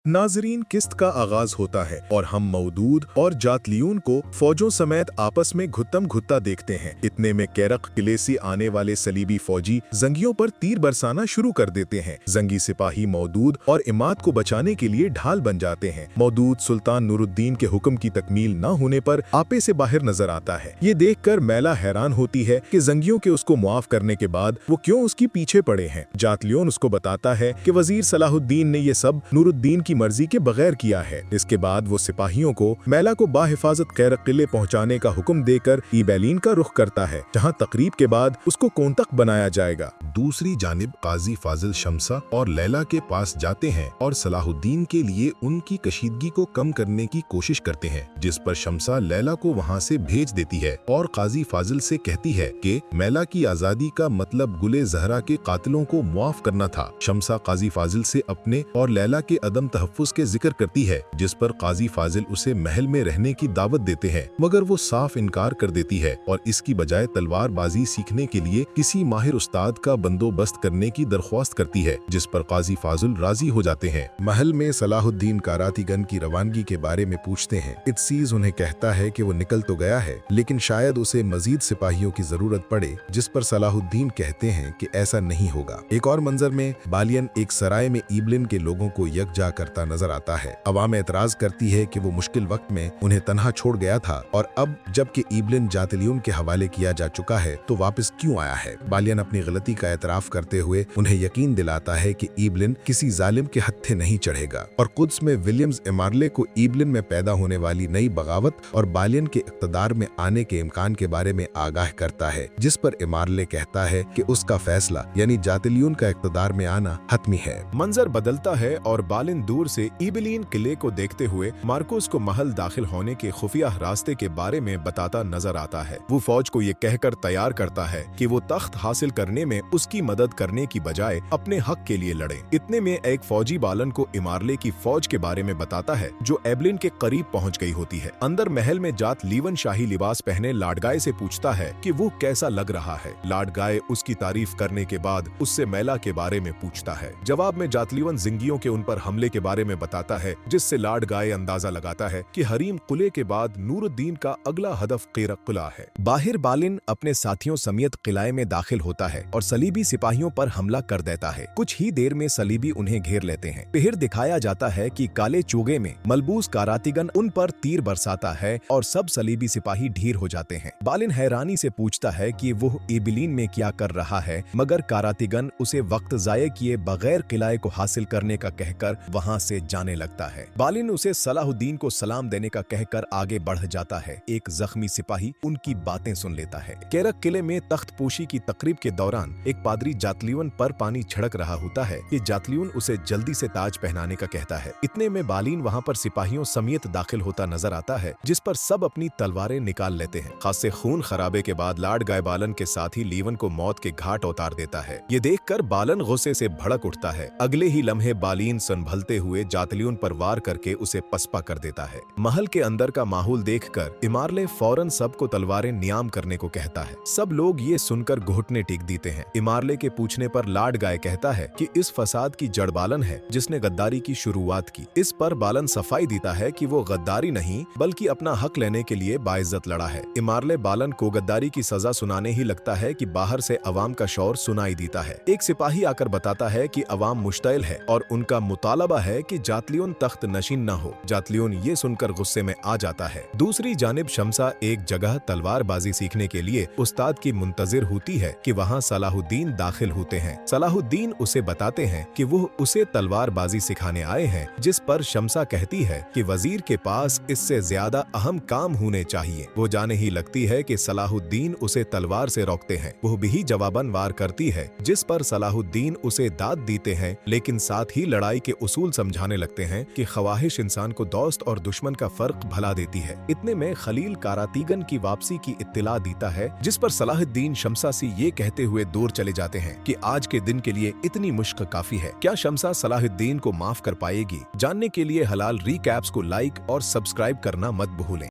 नाजरीन, किस्त का आगाज होता है और हम मौदूद और जातलियून को फौजों समेत आपस में घुत्तम घुत्ता देखते हैं। इतने में कैरक किले से आने वाले सलीबी फौजी जंगियों पर तीर बरसाना शुरू कर देते हैं। जंगी सिपाही मौदूद और इमाद को बचाने के लिए ढाल बन जाते हैं। मौदूद सुल्तान नूरुद्दीन के हुक्म की तकमील न होने पर आपे से बाहर नजर आता है। ये देखकर मैला हैरान होती है कि जंगियों के उसको मुआफ करने के बाद वो क्यों उसके पीछे पड़े हैं। जातलियून उसको बताता है कि वजीर सलाहुद्दीन ने ये सब नूरुद्दीन की मर्जी के बगैर किया है। इसके बाद वो सिपाहियों को मैला को बाहिफाजत कैरक किले पहुंचाने का हुक्म देकर ईबैलिन का रुख करता है, जहां तकरीब के बाद उसको कोंतक बनाया जाएगा। दूसरी जानिब काजी फाजिल शमसा और लैला के पास जाते हैं और सलाहुद्दीन के लिए उनकी कशीदगी को कम करने की कोशिश करते हैं, जिस पर शमसा लैला को वहां से भेज देती है और काजी फाजिल से कहती है कि मैला की आजादी का मतलब गुले जहरा के कातिलों को मुआफ करना था। शमसा काजी फाजिल से अपने और लैला के अदम तहफ्फुज के जिक्र करती है, जिस पर काजी फाजिल उसे महल में रहने की दावत देते हैं, मगर वो साफ इनकार कर देती है और इसकी बजाय तलवारबाजी सीखने के लिए किसी माहिर उस्ताद का बंदोबस्त करने की दरख्वास्त करती है, जिस पर काजी फाजिल राजी हो जाते हैं। महल में सलाहुद्दीन कारातीगन की रवानगी के बारे में पूछते हैं। इत्सीज उन्हें कहता है कि वो निकल तो गया है, लेकिन शायद उसे मजीद सिपाहियों की जरूरत पड़े, जिस पर सलाहुद्दीन कहते हैं कि ऐसा नहीं होगा। एक और मंजर में बालियन एक सराय में ईबलिन के लोगों को यकजा करता नजर आता है। अवाम एतराज करती है कि वो मुश्किल वक्त में उन्हें तन्हा छोड़ गया था और अब जबकि ईबलिन जातलियून के हवाले किया जा चुका है तो वापस क्यों आया है। बालियन अपनी गलती का एतराफ करते हुए उन्हें यकीन दिलाता है कि ईबलिन किसी जालिम के हत्थे नहीं चढ़ेगा और कुद्स में विलियम्स इमारले को ईबलिन में पैदा होने वाली नई बगावत और बालियन के इक़्तिदार में आने के इम्कान के बारे में आगाह करता है, जिस पर इमारले कहता है कि उसका फैसला यानी जातलियून का इक़्तिदार में आना हतमी है। मंजर बदलता है और बालिन दूर से ईबलिन किले को देखते हुए मार्कोस को महल दाखिल होने के खुफिया रास्ते के बारे में बताता नजर आता है। वो फौज को ये कहकर तैयार करता है कि वो तख्त हासिल करने में उसकी मदद करने की बजाय अपने हक के लिए लड़े। इतने में एक फौजी बालन को इमारले की फौज के बारे में बताता है, जो एबलिन के करीब पहुंच गई होती है। अंदर महल में जात लीवन शाही लिबास पहने लाडगाय से पूछता है कि वो कैसा लग रहा है। लाडगाय उसकी तारीफ करने के बाद उससे मैला के बारे में पूछता है। जवाब में जातलीवन जिंगियों के उन पर हमले के बारे में बताता है, जिससे लाडगाय अंदाजा लगाता है कि हरीम कुले के बाद नूरुद्दीन का अगला हदफ कैरक किला है। बाहिर बालिन अपने साथियों समेत किले में दाखिल होता है और सलीबी सिपाहियों पर हमला कर देता है। कुछ ही देर में सलीबी उन्हें घेर लेते हैं। फिर दिखाया जाता है कि काले चोगे में मलबूस कारातीगन उन पर तीर बरसाता है और सब सलीबी सिपाही ढीर हो जाते हैं। बालिन हैरानी से पूछता है कि वो ईबलिन में क्या कर रहा है, मगर कारातीगन उसे वक्त जाये किए बगैर किले को हासिल करने का कहकर वहाँ से जाने लगता है। बालिन उसे सलाहुद्दीन को सलाम देने का कहकर आगे बढ़ जाता है। एक जख्मी सिपाही उनकी बातें सुन लेता है। कैरक किले में तख्त पोशी की तकरीब के दौरान एक पादरी जातलियून पर पानी छिड़क रहा होता है कि जातलियून उसे जल्दी से ताज पहनाने का कहता है। इतने में बालिन वहाँ पर सिपाहियों समेत दाखिल होता नजर आता है, जिस पर सब अपनी तलवारें निकाल लेते हैं। खासे खून खराबे के बाद लाडगाय बालन के साथ ही लीवन को मौत के घाट उतार देता है। ये देखकर बालन गुस्से से भड़क उठता है। अगले ही लम्हे बालिन संभलते हुए जातलियून पर वार करके उसे पसपा कर देता है। महल के अंदर का माहौल देखकर इमारले फौरन सबको तलवारें नियाम करने को कहता है। सब लोग ये सुनकर घुटने टेक देते हैं। इमारले के पूछने पर लाडगाय कहता है कि इस फसाद की जड़ बालन है, जिसने गद्दारी की शुरुआत की। इस पर बालन सफाई देता है कि वो गद्दारी नहीं बल्कि अपना हक लेने के लिए बाइज्जत लड़ा है। इमारले बालन को गद्दारी की सजा सुनाने ही लगता है कि बाहर से अवाम का शोर सुनाई देता है। एक सिपाही आकर बताता है कि अवाम मुश्तइल है और उनका मुतालबा है कि जातलियून तख्त नशीन न हो। जातलियून ये सुनकर गुस्से में आ जाता है। दूसरी जानिब शमसा एक जगह तलवारबाजी सीखने के लिए उस्ताद की मुंतजिर होती है कि वहाँ सलाहुद्दीन दाखिल होते हैं। सलाहुद्दीन उसे बताते हैं कि वो उसे तलवारबाजी सिखाने आए हैं, जिस पर शमसा कहती है कि वजीर के पास इससे ज्यादा अहम काम होने चाहिए। वो जाने ही लगती है कि सलाहुद्दीन उसे तलवार से रोकते हैं। वो भी जवाबन वार करती है, जिस पर सलाहुद्दीन उसे दाद देते हैं, लेकिन साथ ही लड़ाई के उसूल समझाने लगते हैं कि ख्वाहिश इंसान को दोस्त और दुश्मन का फर्क भला देती है। इतने में खलील कारातीगन की वापसी की इत्तिला देता है, जिस पर सलाहुद्दीन शमसा से ये कहते हुए दूर चले जाते हैं कि आज के दिन के लिए इतनी मुश्क काफी है। क्या शमसा सलाहुद्दीन को माफ कर पाएगी? जानने के लिए हलाल रीकैप्स को लाइक और सब्सक्राइब करना मत भूलें।